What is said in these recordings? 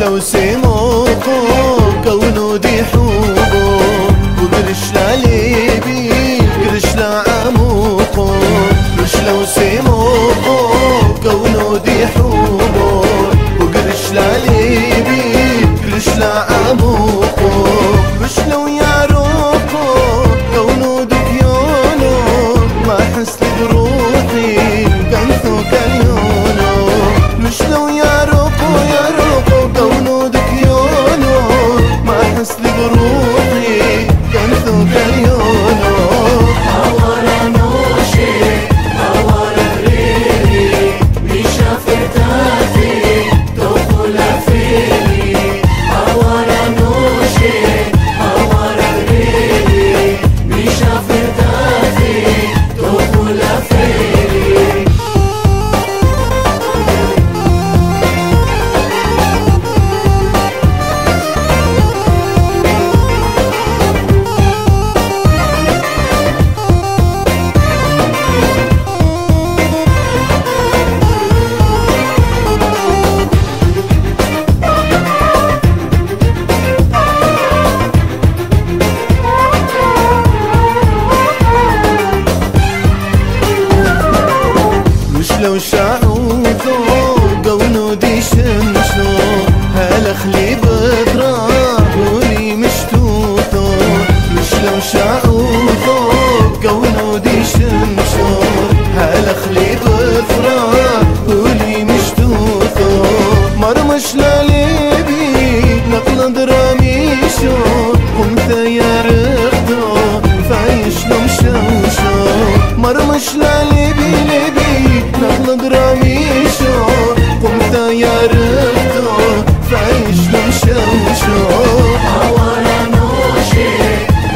لو سموكو كونو دي حوبو وقرش لا ليبي قرش لا عموكو قرش لو سموكو كونو دي حوبو وقرش لا ليبي قرش لا عموكو قرش لو ياروكو كونو دكيونو ما حس بروحي كنثو كاليونو قرش لو ياروكو كونو دكيونو ما حس بروحي كنثو كاليونو حوارا نوشي حوارا غريري ميشا فتاتي دخول فيني حوارا نوشي حوارا غريري ميشا فتاتي دخول فيني لو شعوذو قونو دي شمشو هلا خلي بدرا قولي مشتوثو مش لو شعوذو قونو دي شمشو هلا خلي بدرا قولي مشتوثو مرمش لاليبي نقل دراميشو قمت يا رغدو فايش لو مشوشو مرمش لاليبي نقل دراميشو قمت يا رغدو فايش لو مشوشو حوارا نوشي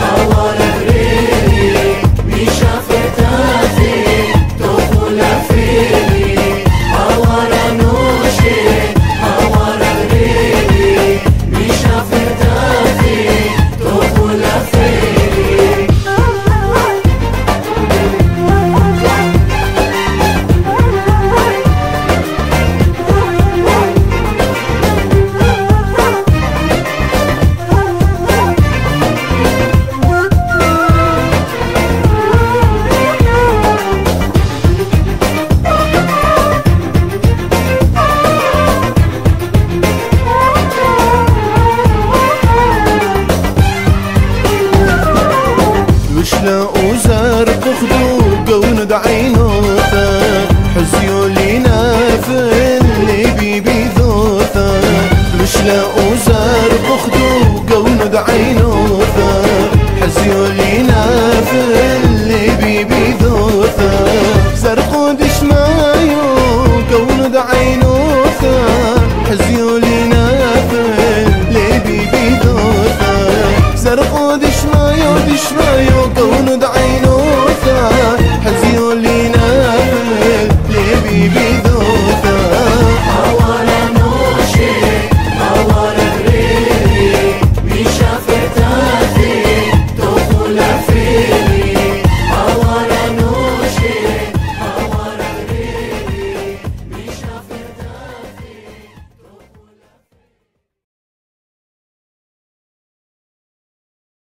حوارا غريري ميشا فتاتي دخول فيني حوارا نوشي حوارا غريري ميشا فتاتي دخول فيني وشلا وزار بخدو قون دعينوثا حزيو لينا في اللي بيذوثا وشلا وزار بخدو قون دعينوثا